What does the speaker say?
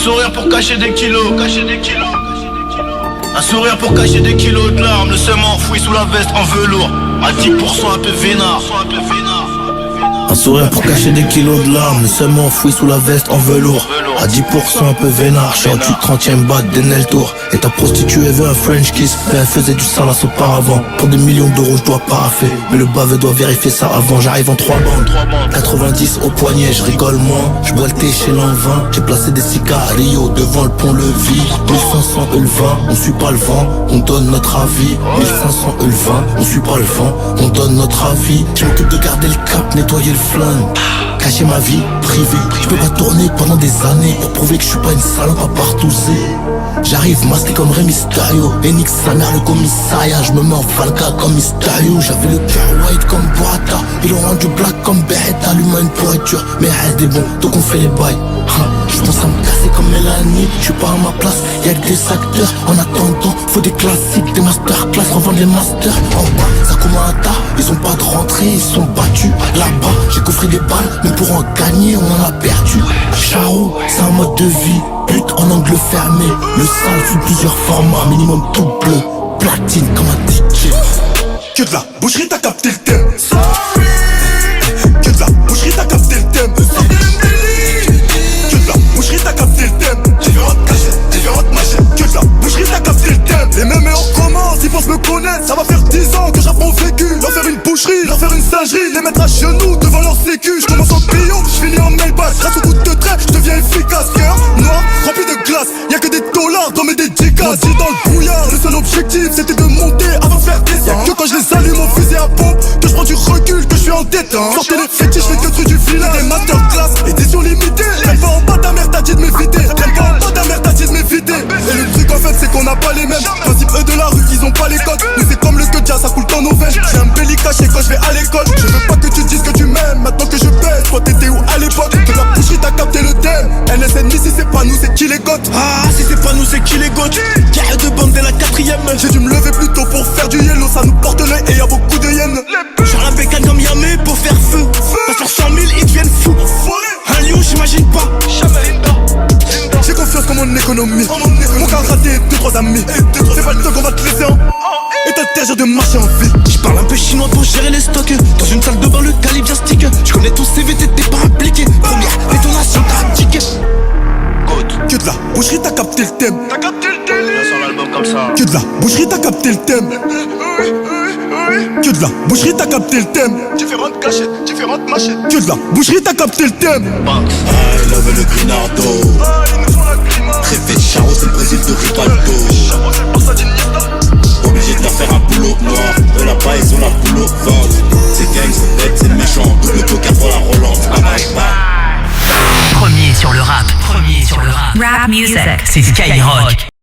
sourire pour cacher des kilos, Un sourire pour cacher des kilos de larmes. Le seum enfoui sous la veste en velours. À 10% un peu vénard. Un sourire pour cacher des kilos de larmes. Le seum enfoui sous la veste en velours. À 10% un peu vénard. J'suis en 30ème batte d'Enel Tour. Et ta prostituée veut un French kiss, mais elle faisait du salace auparavant. Pour des millions d'euros je dois paraffer, mais le baveux doit vérifier ça avant. J'arrive en 3 bandes, 90 au poignet, je rigole moins. Je bois le thé chez l'envin. J'ai placé des sicarios devant le pont-levis. 1500 le vin, on suit pas le vent, on donne notre avis. 1500 le vin, on suit pas le vent, on donne notre avis. Je m'occupe de garder le cap, nettoyer le flingue, cacher ma vie privée. Je peux pas tourner pendant des années pour prouver que je suis pas une salope à partousser. J'arrive masqué comme Rey Mysterio et nique sa mère le commissariat. Je me mets en Falca comme Mysterio. J'avais le cœur white comme Boata, ils l'ont rendu black comme Beretta. L'humain une pourriture, mais elle est bon, donc on fait les bails. Je pense à me casser comme Mélanie. Je suis pas à ma place, y'a que des acteurs. En attendant, faut des classiques, des masterclass, revendre les masters. En bas, ça commence à ils ont pas de rentrée, ils sont battus. Là-bas, j'ai coffré des balles, mais pour en gagner, on en a perdu. Charo, c'est un mode de vie. But en angle fermé, le sale sous plusieurs formats, minimum tout bleu, platine comme un DJ. Que de la boucherie, t'as capté le thème. Que de la boucherie, t'as capté le thème. Que de la boucherie, t'as capté le thème. Différentes cachettes, différentes machettes. Que de la boucherie, t'as capté le thème. Les mêmes et on commence, ils pensent me connaître. Ça va faire 10 ans que j'apprends au vécu. Leur faire une boucherie, leur faire une singerie, les mettre à genoux devant leur sécu. Je commence en bio, je finis en mailback. Grâce au coup de trait, je deviens efficace. Cœur noir, rempli de glace. Y'a que des dollars dans mes dédicaces. Dit dans le brouillard, le seul objectif c'était de monter avant de faire descendre. Y'a que quand je les allume au fusil à pompe que je prends du recul, que je suis en détente. Sortez les fétiches, fais que truc du village. Des masterclass, édition limitée. Traîne pas en bas ta mère, t'as dit de m'éviter. Traîne pas en bas ta mère, t'as dit de m'éviter. Et le truc en fait c'est qu'on n'a pas les mêmes principes eux de la rue, ils ont pas les codes. Nous c'est comme le Skodja, ça coule dans nos veines. J'ai un belly caché quand je vais à l'école. Je veux pas que tu dises que tu m'aimes, maintenant que je baisse. Toi t'étais où à l'époque? Que la boucherie t'as capté le thème. NSNI si c'est pas nous c'est qui les gotes? Ah si c'est pas nous c'est qui les gotes? Carré de bande dès la 4ème. J'ai dû me lever plus tôt pour faire du yellow. Ça nous porte l'œil et y'a beaucoup de hyènes. J'suis la bécane comme Yamé pour faire feu. Passe sur 100 000 ils deviennent fous. Un lion j'imagine pas. J'ai confiance comme mon économie. Mon cas raté, 2-3 amis. C'est pas le temps qu'on va te laisser en. Et t'as le de marcher en ville. J'parle un peu chinois pour gérer les stocks. Dans une salle de bain le calibre bien stick. J'connais ton CV, t'étais pas impliqué. Première détonation, t'as abdiqué. Que de la boucherie, t'as capté le thème. T'as capté le délire sur l'album comme ça. Que de la boucherie, t'as capté le thème. Que de la boucherie, t'as capté le thème. Différentes cachettes, différentes machettes. Que de la boucherie, t'as capté le thème. I love le Grinardo. Rêver de Charo, c'est le Brésil de Rivaldo. Obligé de leur faire un boulot noir. De la paille sur la boulot vente. C'est gang, c'est bête, c'est méchant. Double coca pour la Rolande. Premier sur le rap. Rap music. C'est Skyrock.